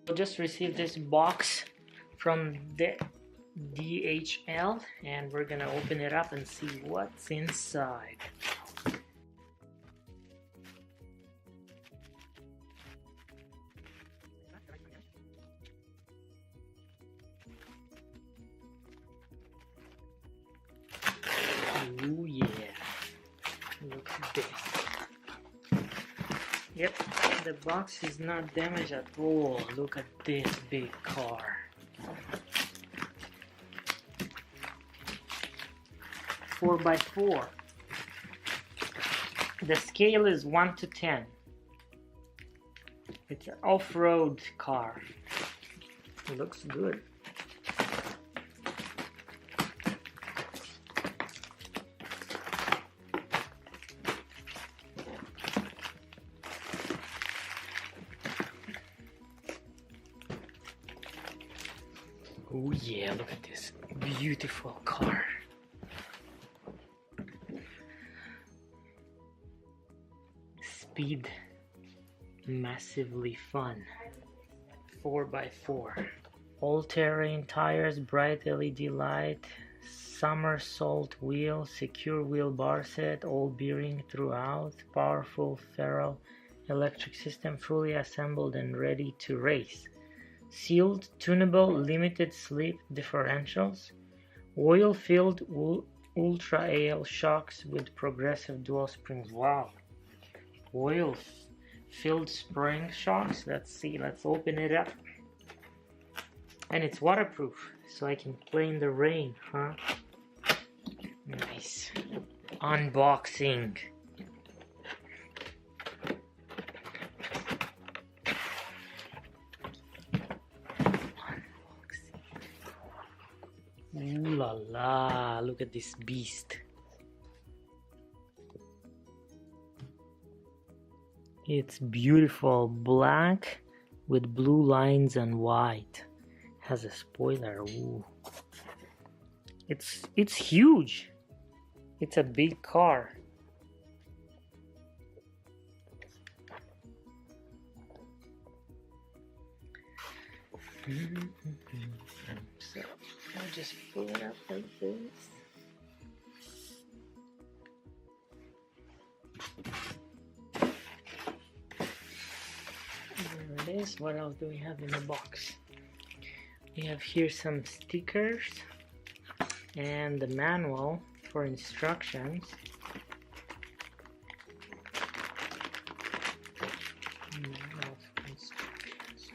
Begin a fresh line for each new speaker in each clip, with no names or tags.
I just received this box from the DHL and we're gonna open it up and see what's inside. Oh yeah, look at this. Yep, the box is not damaged at all. Look at this big car. 4x4. The scale is 1 to 10. It's an off-road car. It looks good. Oh yeah, look at this beautiful car. Speed, massively fun. 4x4. All-terrain tires, bright LED light, somersault wheel, secure wheel bar set, all bearing throughout, powerful ferrule electric system, fully assembled and ready to race. Sealed, tunable, limited slip differentials, oil-filled ultra-AL shocks with progressive dual springs. Wow, oil-filled spring shocks. Let's see, let's open it up. And it's waterproof, so I can play in the rain, huh? Nice. Unboxing. Ooh la la, look at this beast. It's beautiful, black with blue lines and white. Has a spoiler. Ooh. It's huge. It's a big car. So I'll just pull it up like this. There it is. What else do we have in the box? We have here some stickers and the manual for instructions. Manual for instructions.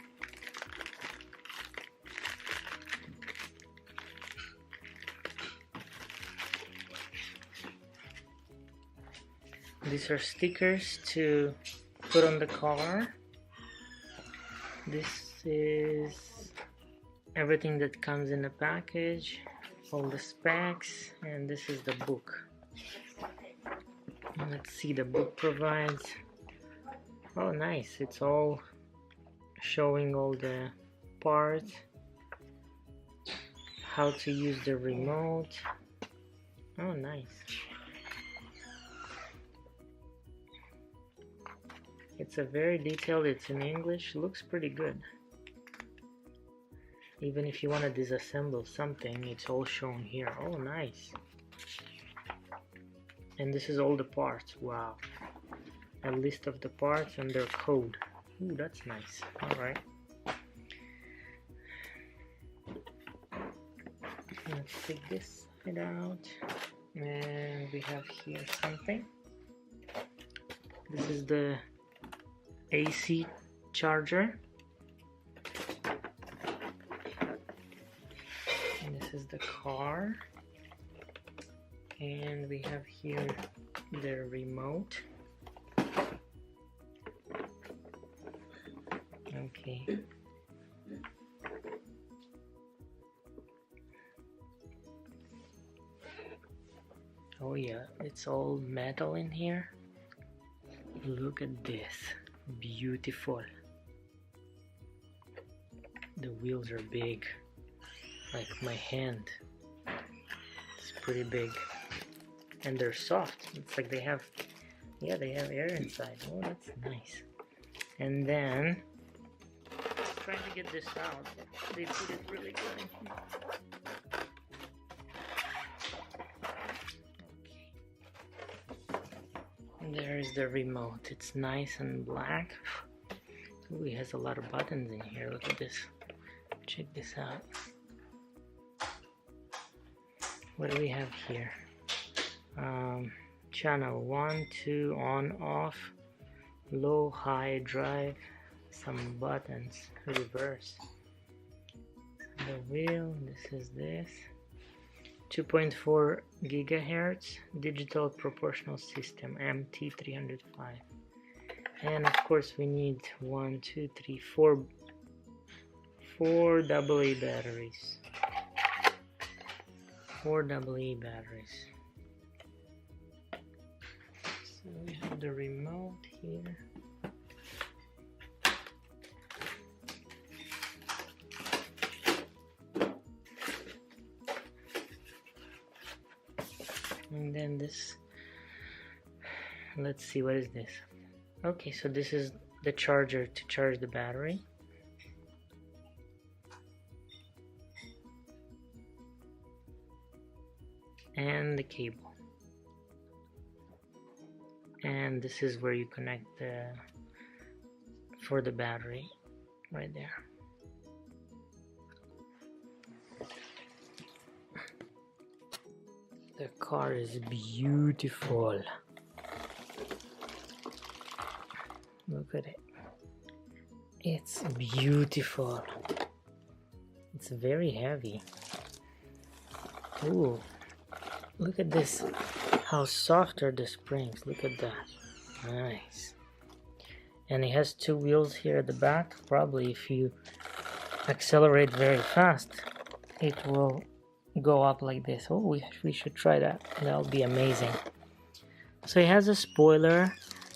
These are stickers to put on the car. This is everything that comes in the package, all the specs, and this is the book. Let's see, the book provides, oh nice, it's all showing all the parts, how to use the remote. Oh nice. It's a very detailed, it's in English, looks pretty good. Even if you want to disassemble something, it's all shown here. Oh nice. And this is all the parts. Wow. A list of the parts and their code. Ooh, that's nice. Alright. Let's take this side out. And we have here something. This is the AC charger. And this is the car. And we have here the remote. Okay. Oh yeah, it's all metal in here. Look at this. Beautiful. The wheels are big, like my hand. It's pretty big. And they're soft. It's like they have, yeah, they have air inside. Oh, that's nice. And then trying to get this out. They put it really good. Okay. There is the remote. It's nice and black. Ooh, it has a lot of buttons in here. Look at this. Check this out. What do we have here? Channel 1, 2, on, off, low, high, drive, some buttons, reverse. The wheel, this is this. 2.4 gigahertz digital proportional system, MT305. And of course we need 4 AA batteries. 4 AA batteries. So we have the remote here. And then this, let's see, what is this? Okay, so this is the charger to charge the battery. And the cable. And this is where you connect for the battery, right there. The car is beautiful. Look at it. It's beautiful. It's very heavy. Ooh, look at this. How soft are the springs. Look at that. Nice. And it has 2 wheels here at the back. Probably if you accelerate very fast, it will go up like this. Oh, we should try that. That'll be amazing. So it has a spoiler.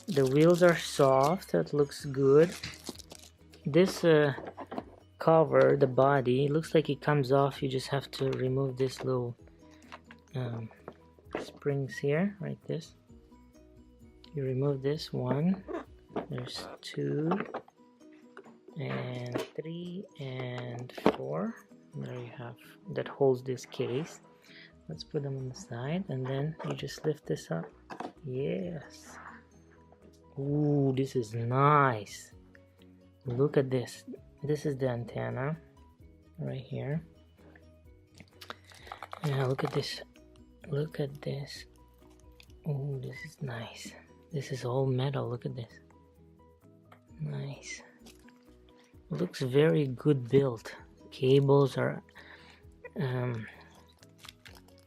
The wheels are soft. That looks good. This cover, the body, looks like it comes off. You just have to remove this little springs here, like this. You remove this one. There's 2 and 3 and 4. There you have, that holds this case. Let's put them on the side, and then you just lift this up. Yes. Ooh, this is nice. Look at this. This is the antenna right here. Now look at this. Look at this. Ooh, this is nice. This is all metal. Look at this. Nice. Looks very good built. Cables are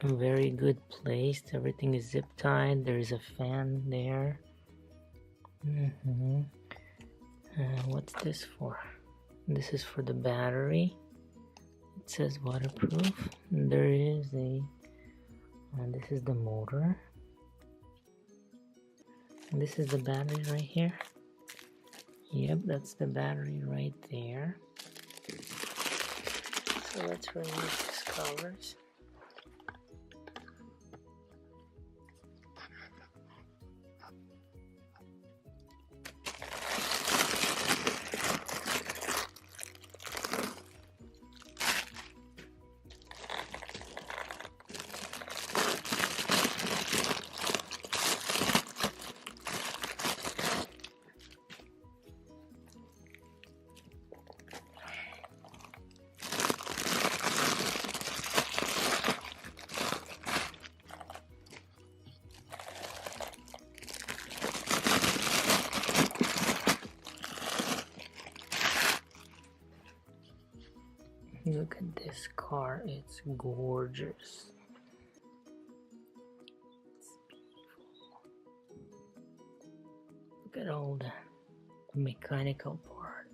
very good placed. Everything is zip tied. There is a fan there. What's this for? This is for the battery. It says waterproof. There is a this is the motor. This is the battery right here. Yep, that's the battery right there. So let's remove these covers. Look at this car, it's gorgeous. It's beautiful. Look at all the mechanical part.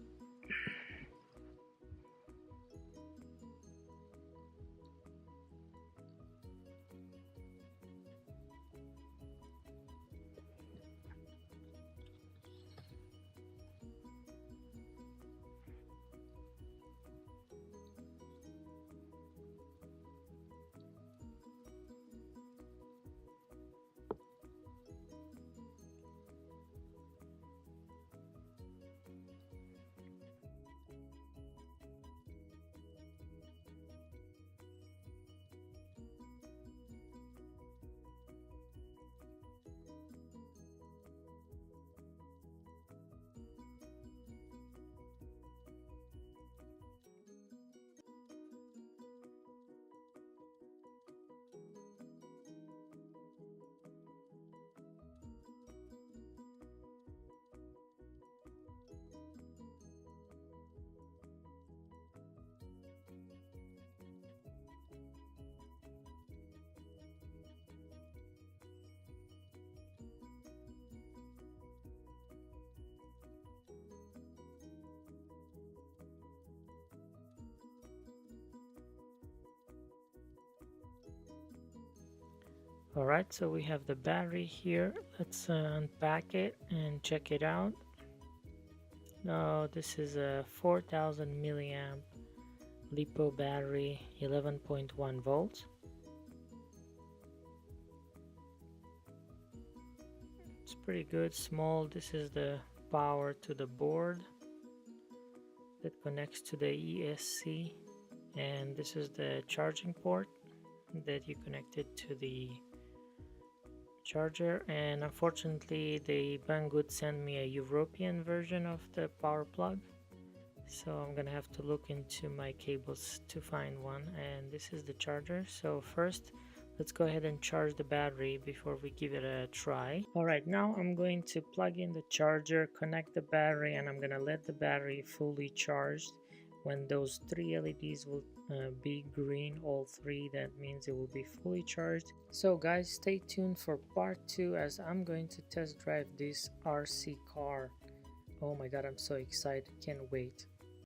Alright, so we have the battery here. Let's unpack it and check it out. Now this is a 4000 milliamp LiPo battery, 11.1 volts. It's pretty good, small. This is the power to the board that connects to the ESC, and this is the charging port that you connected to the charger. And unfortunately the Banggood sent me a European version of the power plug, so I'm gonna have to look into my cables to find one. And this is the charger. So first, let's go ahead and charge the battery before we give it a try. Alright, now I'm going to plug in the charger, connect the battery, and I'm gonna let the battery fully charged. When those three LEDs will be green, all three, that means it will be fully charged. So guys, stay tuned for part 2 as I'm going to test drive this RC car. Oh my god, I'm so excited, can't wait.